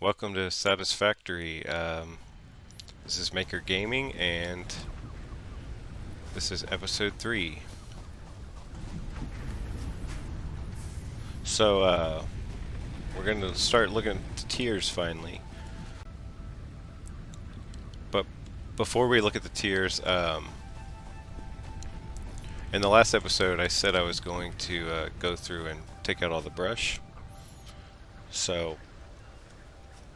Welcome to Satisfactory. This is Maker Gaming, and this is episode 3. So, we're going to start looking at the tiers finally. But before we look at the tiers, in the last episode I said I was going to go through and take out all the brush. So,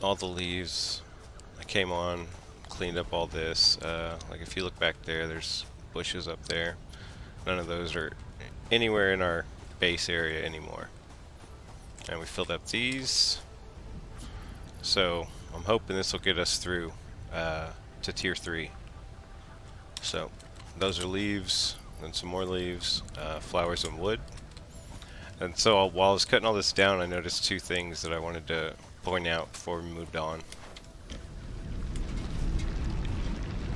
all the leaves, I came on, cleaned up all this. Like if you look back there, there's bushes up there. None of those are anywhere in our base area anymore. And we filled up these. So I'm hoping this will get us through to tier 3. So those are leaves, then some more leaves, flowers and wood. And so while I was cutting all this down, I noticed two things that I wanted to point out before we moved on.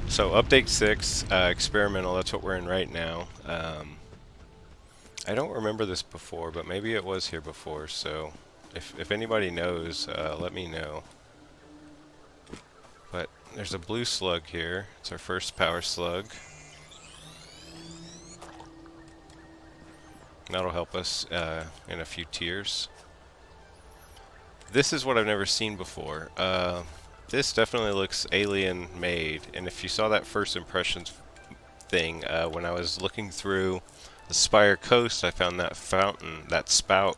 So update 6, experimental, that's what we're in right now. I don't remember this before, but maybe it was here before, so if anybody knows, let me know. But there's a blue slug here. It's our first power slug. That'll help us in a few tiers. This is what I've never seen before. This definitely looks alien made, and if you saw that first impressions thing, when I was looking through the Spire Coast, I found that fountain, that spout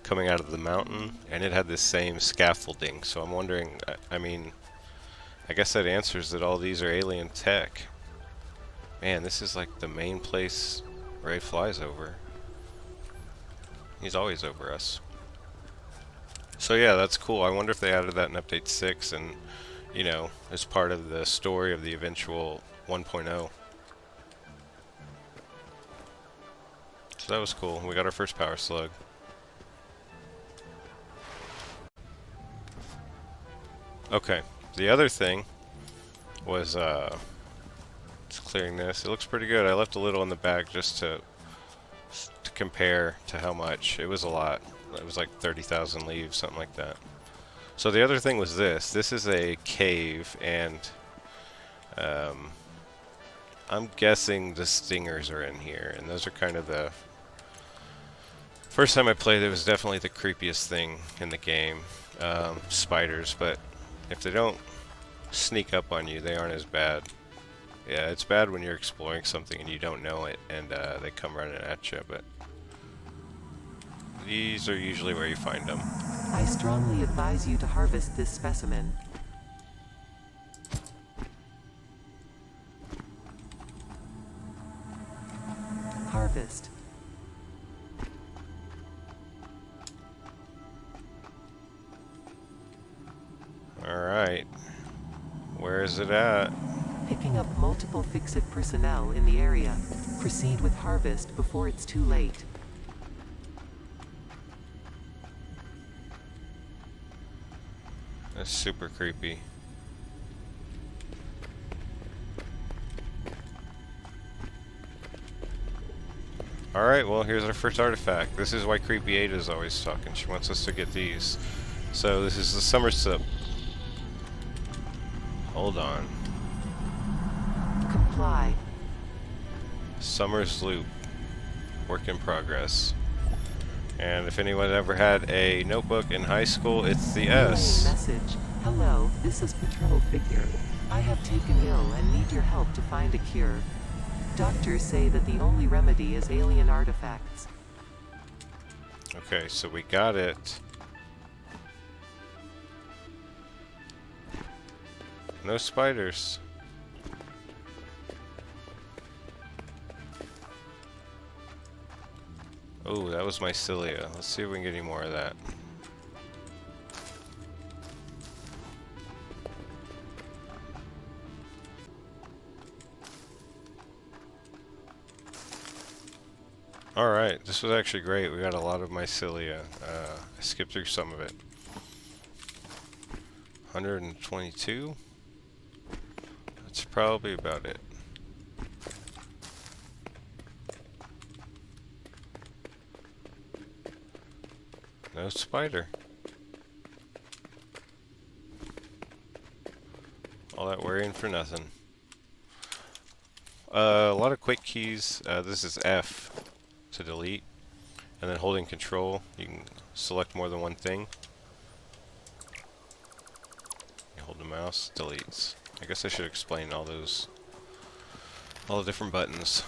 coming out of the mountain, and it had this same scaffolding. So I'm wondering, I guess that answers that all these are alien tech. Man, this is like the main place Ray flies over. He's always over us. So yeah, that's cool. I wonder if they added that in update 6 and, you know, as part of the story of the eventual 1.0. So that was cool. We got our first power slug. Okay, the other thing was just clearing this. It looks pretty good. I left a little in the bag just to compare to how much. It was a lot. It was like 30,000 leaves, something like that. So the other thing was this. This is a cave, and I'm guessing the stingers are in here, and those are kind of the... First time I played, it was definitely the creepiest thing in the game. Spiders, but if they don't sneak up on you, they aren't as bad. Yeah, it's bad when you're exploring something and you don't know it, and they come running at you, but these are usually where you find them. I strongly advise you to harvest this specimen. Harvest. Alright. Where is it at? Picking up multiple fix-it personnel in the area. Proceed with harvest before it's too late. That's super creepy. Alright, well, here's our first artifact. This is why Creepy 8 is always talking. She wants us to get these. So this is the summer sip. Hold on. Comply. Summer's Loop. Work in progress. And if anyone ever had a notebook in high school, it's the S. Message. Hello, this is Patrol Figure. I have taken ill and need your help to find a cure. Doctors say that the only remedy is alien artifacts. Okay, so we got it. No spiders. Oh, that was mycelia. Let's see if we can get any more of that. Alright, this was actually great. We got a lot of mycelia. I skipped through some of it. 122? That's probably about it. No spider. All that worrying for nothing. A lot of quick keys. This is F to delete, and then holding control, you can select more than one thing. You hold the mouse, deletes. I guess I should explain all the different buttons.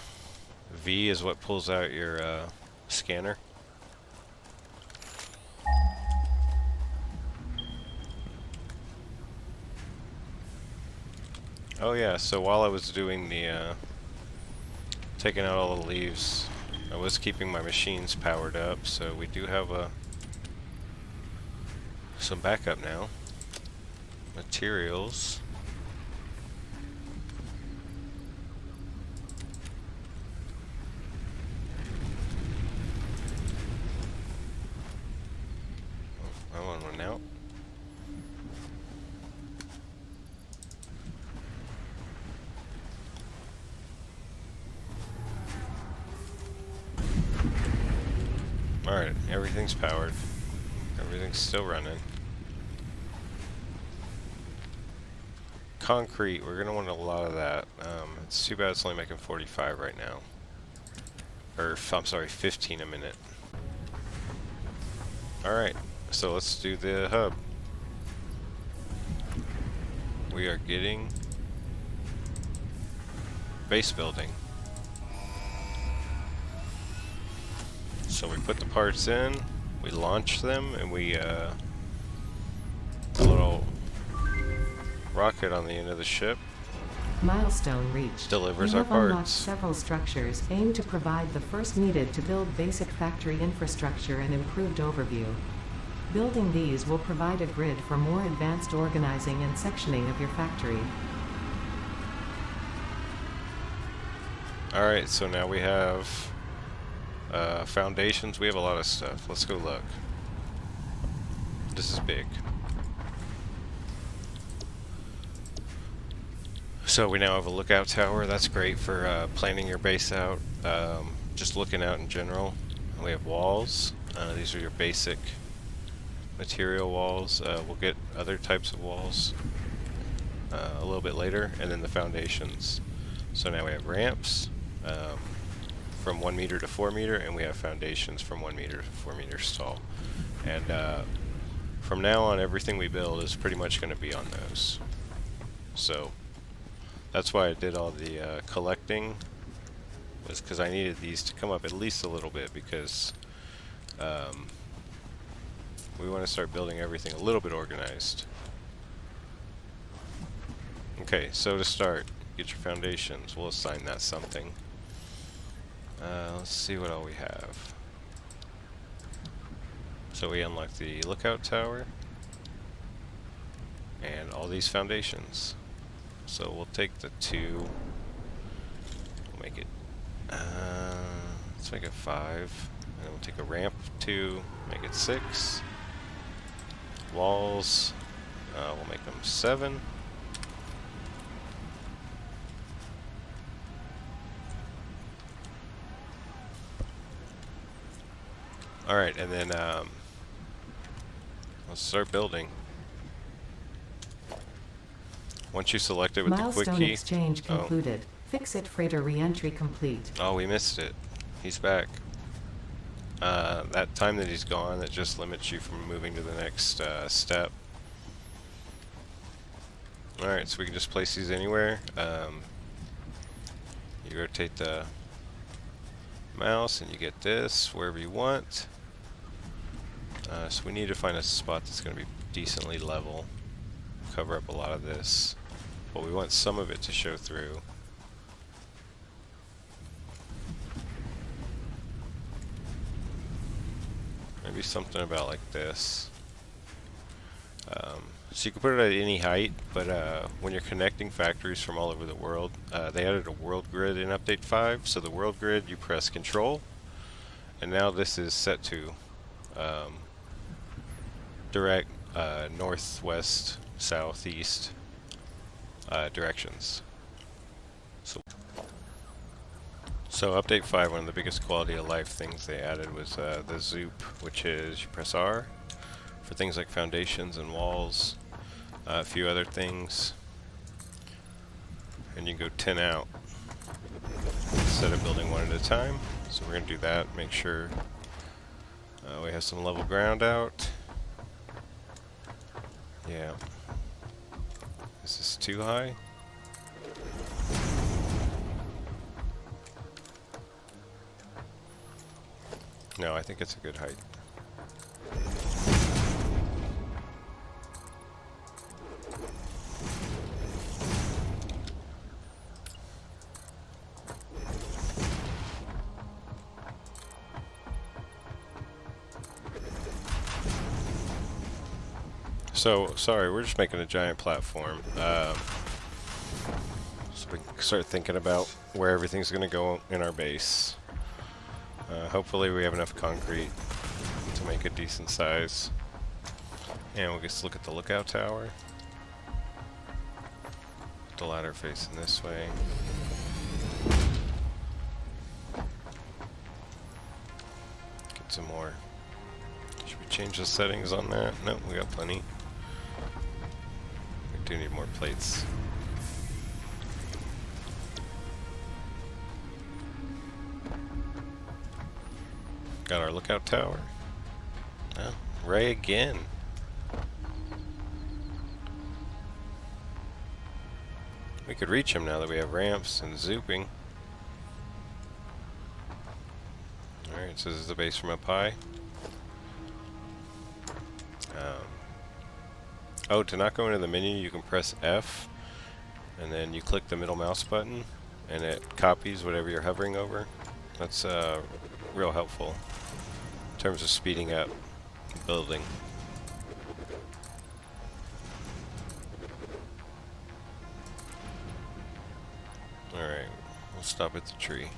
V is what pulls out your scanner. Oh yeah, so while I was doing the taking out all the leaves, I was keeping my machines powered up, so we do have some backup now. Materials. Oh, that one went out. Alright, everything's powered. Everything's still running. Concrete, we're gonna want a lot of that. It's too bad it's only making 45 right now. Or, I'm sorry, 15 a minute. Alright, so let's do the hub. We are getting base building. So we put the parts in, we launch them, and we a little rocket on the end of the ship Milestone reached. delivers You our have unlocked parts. several structures aimed to provide the first needed to build basic factory infrastructure and improved overview. Building these will provide a grid for more advanced organizing and sectioning of your factory. Alright, so now we have foundations. We have a lot of stuff. Let's go look. This is big. So we now have a lookout tower. That's great for planning your base out, just looking out in general. And we have walls. These are your basic material walls. We'll get other types of walls a little bit later, and then the foundations. So now we have ramps from 1 meter to 4 meter, and we have foundations from 1 meter to 4 meters tall. And from now on, everything we build is pretty much going to be on those. So that's why I did all the collecting, was because I needed these to come up at least a little bit, because we want to start building everything a little bit organized. Okay, so to start, get your foundations. We'll assign that something. Let's see what all we have. So we unlock the lookout tower and all these foundations. So we'll take the 2, we'll make it, let's make it 5, and then we'll take a ramp 2, make it 6. Walls, we'll make them 7. Alright, and then let's start building. Once you select it with the quick Milestone key. exchange concluded. Fix-it freighter re-entry complete. Oh, we missed it. He's back. That time that he's gone, that just limits you from moving to the next step. Alright, so we can just place these anywhere. You rotate the mouse and you get this wherever you want. So we need to find a spot that's going to be decently level. Cover up a lot of this. But we want some of it to show through. Maybe something about like this. So you can put it at any height, but when you're connecting factories from all over the world, they added a world grid in Update 5. So the world grid, you press Control, and now this is set to direct northwest, southeast directions. So Update 5, one of the biggest quality of life things they added was the zoop, which is you press R for things like foundations and walls, a few other things. and you can go 10 out instead of building one at a time. So we're going to do that. Make sure we have some level ground out. Yeah. Is this too high? No, I think it's a good height. So, sorry, we're just making a giant platform. So we can start thinking about where everything's going to go in our base. Hopefully we have enough concrete to make a decent size. And we'll just look at the lookout tower. The ladder facing this way. Get some more. Should we change the settings on that? No, we got plenty. We do need more plates. Got our lookout tower. Oh, Ray again. We could reach him now that we have ramps and zooping. Alright, so this is the base from up high. Oh, to not go into the menu, you can press F, and then you click the middle mouse button, and it copies whatever you're hovering over. That's real helpful in terms of speeding up building. Alright, we'll stop at the tree.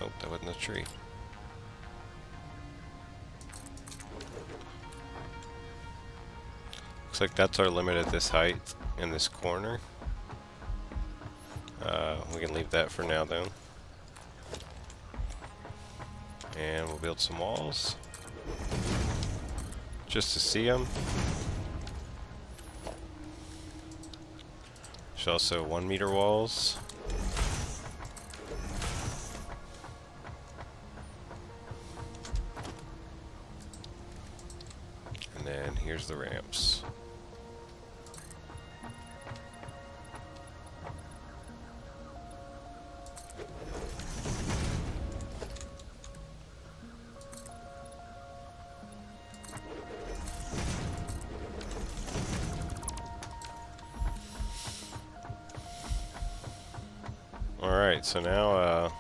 Oh, that wasn't a tree. Looks like that's our limit at this height in this corner. We can leave that for now though. And we'll build some walls just to see them. There's also 1 meter walls. And then here's the ramps. Alright, so now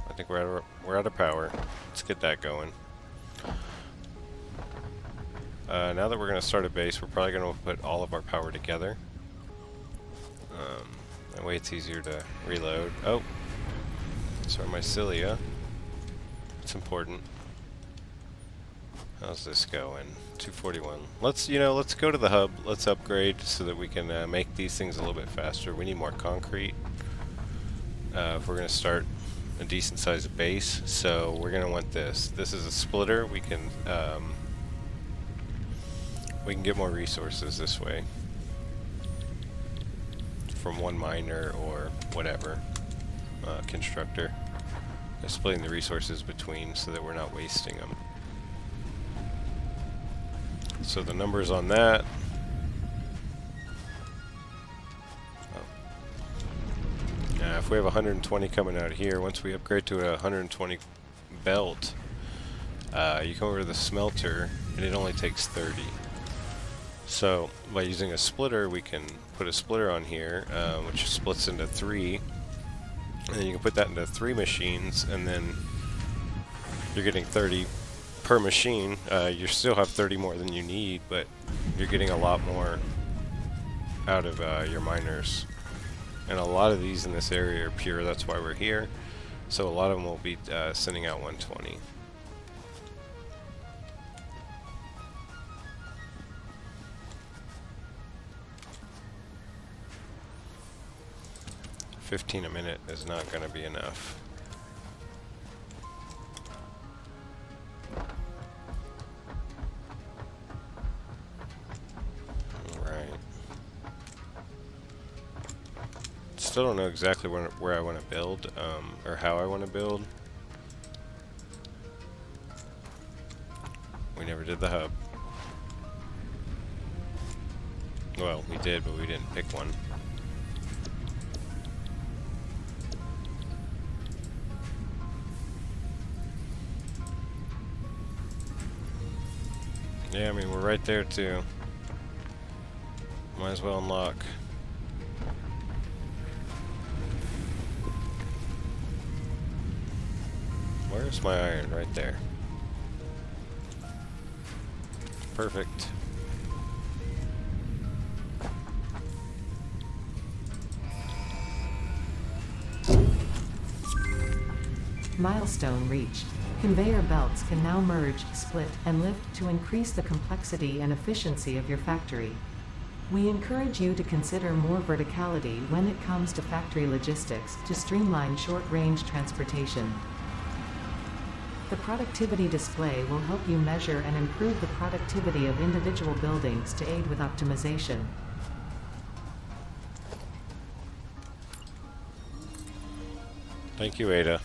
I think we're out of power. Let's get that going. Now that we're going to start a base, we're probably going to put all of our power together. That way it's easier to reload. Oh! It's our mycelia. It's important. How's this going? 241. Let's go to the hub. Let's upgrade so that we can make these things a little bit faster. We need more concrete. If we're going to start a decent sized base, so we're going to want this. This is a splitter. We can get more resources this way from one miner or whatever constructor. Splitting the resources between so that we're not wasting them. So the numbers on that. If we have 120 coming out here, once we upgrade to a 120 belt, you come over to the smelter, and it only takes 30. So by using a splitter, we can put a splitter on here, which splits into 3, and then you can put that into 3 machines, and then you're getting 30 per machine. You still have 30 more than you need, but you're getting a lot more out of your miners. And a lot of these in this area are pure, that's why we're here. So a lot of them will be sending out 120. $15 a minute is not going to be enough. still don't know exactly where I want to build, or how I want to build. We never did the hub. Well, we did, but we didn't pick one. Yeah, I mean, we're right there too. Might as well unlock. Where's my iron? Right there. Perfect. Milestone reached. Conveyor belts can now merge, split, and lift to increase the complexity and efficiency of your factory. We encourage you to consider more verticality when it comes to factory logistics to streamline short-range transportation. The productivity display will help you measure and improve the productivity of individual buildings to aid with optimization. Thank you, Ada.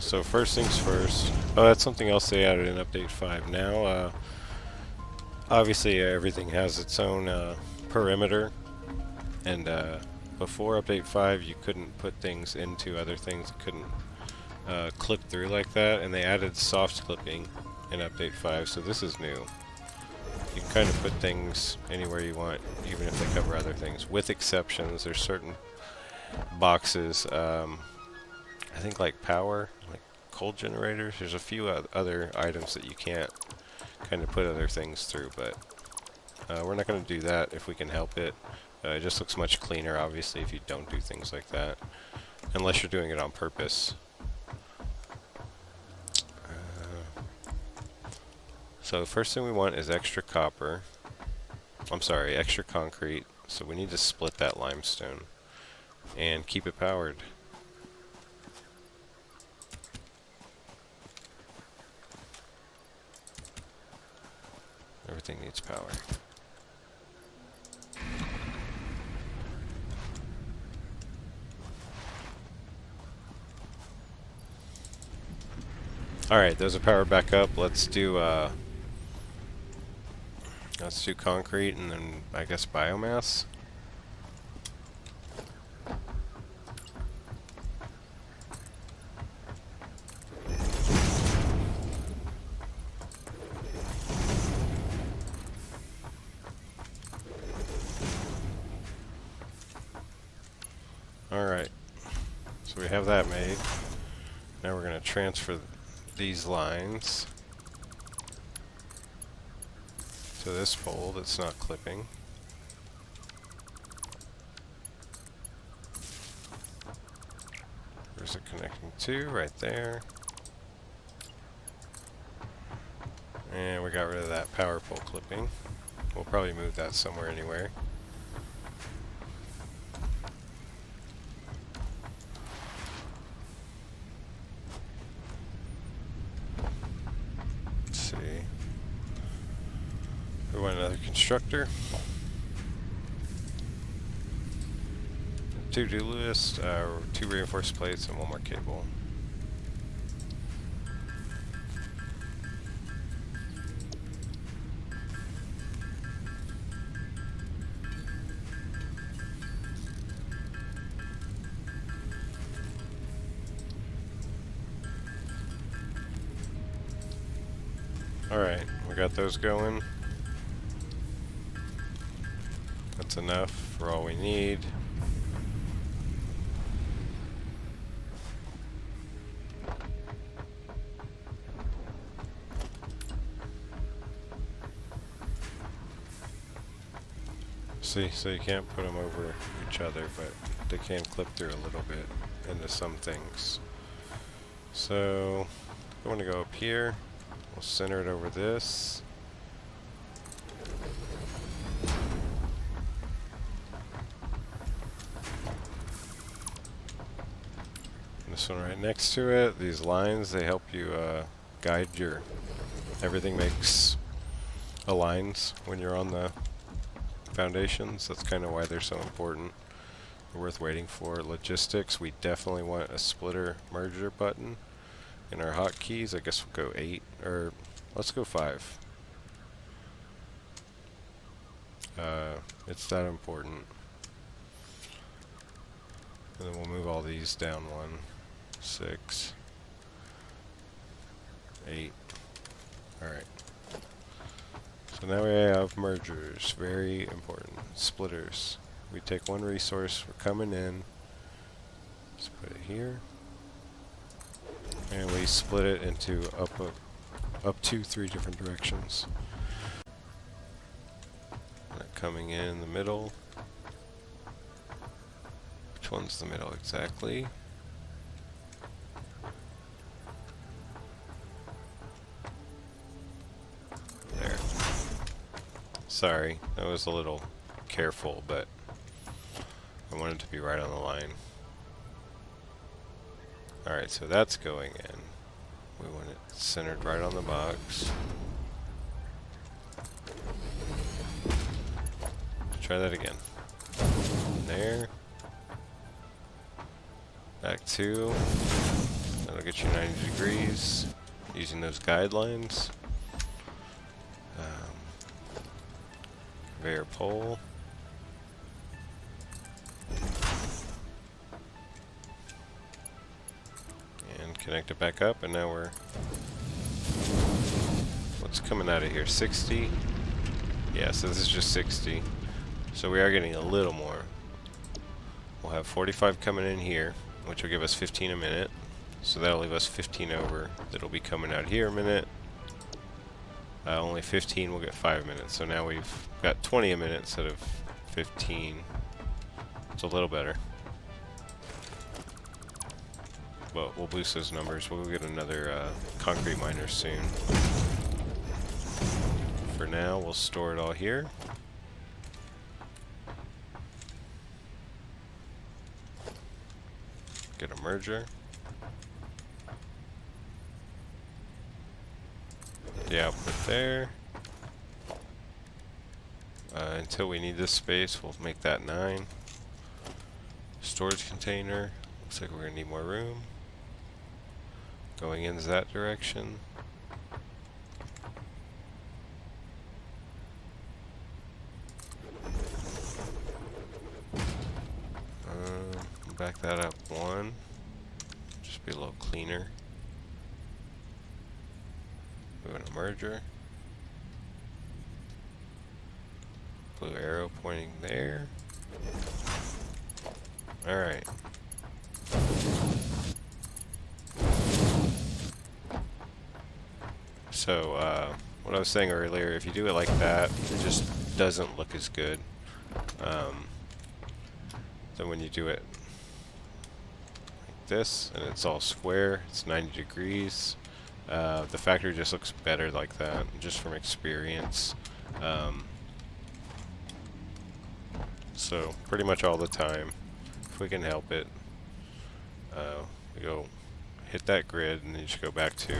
So first things first. Oh, that's something else they added in Update 5 now. Obviously, everything has its own perimeter, and before Update 5, you couldn't put things into other things. You couldn't clip through like that, and they added soft clipping in Update 5, so this is new. You can kind of put things anywhere you want, even if they cover other things, with exceptions. There's certain boxes, I think like power, like coal generators. There's a few other items that you can't kind of put other things through, but we're not going to do that if we can help it. It just looks much cleaner, obviously, if you don't do things like that, unless you're doing it on purpose. So the first thing we want is extra copper. I'm sorry, extra concrete. So we need to split that limestone and keep it powered. Everything needs power. Alright, those are powered back up. Let's do concrete and then I guess biomass. Alright, so we have that made. Now we're going to transfer these lines to this pole that's not clipping. Where's it connecting to? Right there. And we got rid of that power pole clipping. We'll probably move that somewhere anywhere. We want another constructor. To-do list, 2 reinforced plates and 1 more cable. Alright, we got those going. That's enough for all we need. See, so you can't put them over each other, but they can clip through a little bit into some things. So, I want to go up here. We'll center it over this. This one right next to it. These lines, they help you guide your... Everything makes aligns when you're on the foundations. That's kind of why they're so important. worth waiting for. Logistics, we definitely want a splitter merger button. In our hotkeys, I guess we'll go 8, or let's go 5. It's that important. And then we'll move all these down 1, 6, 8. Alright. So now we have mergers, very important. Splitters. We take one resource, we're coming in. Let's put it here. And we split it into up to 3 different directions. Coming in the middle. Which one's the middle exactly? There. Sorry, I was a little careful, but I wanted to be right on the line. Alright, so that's going in. We want it centered right on the box. Try that again. There. Back 2. That'll get you 90 degrees using those guidelines. Conveyor pole. And connect it back up, and now we're... What's coming out of here? 60? Yeah, so this is just 60. So we are getting a little more. We'll have 45 coming in here, which will give us 15 a minute. So that'll leave us 15 over. That'll be coming out here a minute. Only 15 will get 5 minutes. So now we've got 20 a minute instead of 15. It's a little better. But we'll boost those numbers. We'll get another concrete miner soon. For now, we'll store it all here. Get a merger. The output there. Until we need this space, we'll make that 9. Storage container. Looks like we're going to need more room. Going in that direction. Back that up 1. Just be a little cleaner. We want a merger. Blue arrow pointing there. Alright. So, what I was saying earlier, if you do it like that, it just doesn't look as good. Than when you do it like this, and it's all square, it's 90 degrees. The factory just looks better like that, just from experience. So pretty much all the time, if we can help it, we go hit that grid and then you just go back to.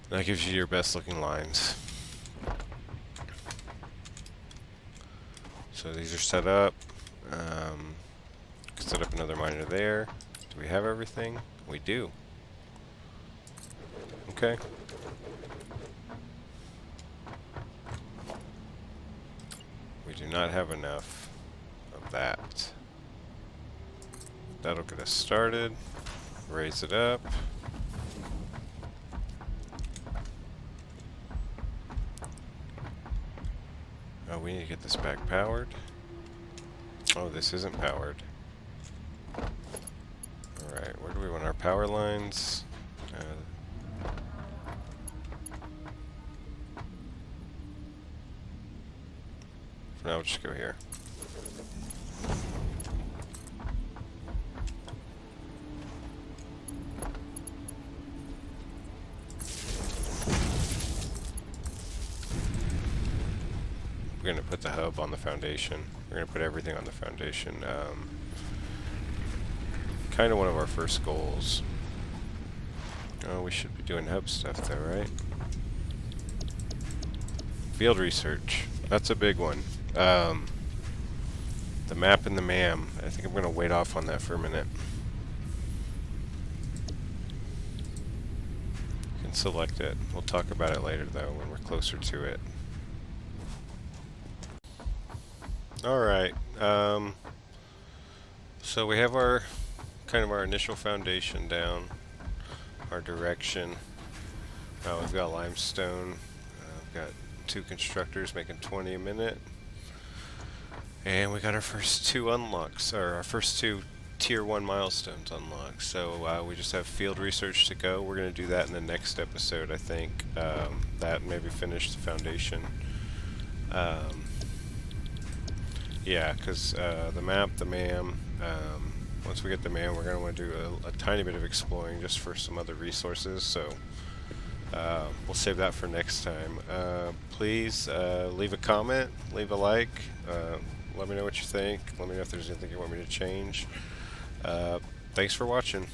That gives you your best looking lines. So these are set up. Set up another miner there. Do we have everything? We do. Okay. We do not have enough of that. That'll get us started. Raise it up. Oh, we need to get this back powered. Oh, this isn't powered. Alright, where do we want our power lines? For now, we'll just go here. We're going to put the hub on the foundation. We're going to put everything on the foundation. Kind of one of our first goals. Oh, we should be doing hub stuff though, right? Field research. That's a big one. The map and the MAM. I think I'm going to wait off on that for a minute. You can select it. We'll talk about it later though when we're closer to it. Alright, so we have our kind of our initial foundation down, our direction. We've got limestone, we've got 2 constructors making 20 a minute, and we got our first 2 unlocks, or our first 2 tier 1 milestones unlocked. So we just have field research to go. We're going to do that in the next episode, I think. That maybe finish the foundation. Yeah, because the map, the MAM, once we get the MAM, we're going to want to do a tiny bit of exploring just for some other resources, so we'll save that for next time. Please leave a comment, leave a like, let me know what you think, let me know if there's anything you want me to change. Thanks for watching.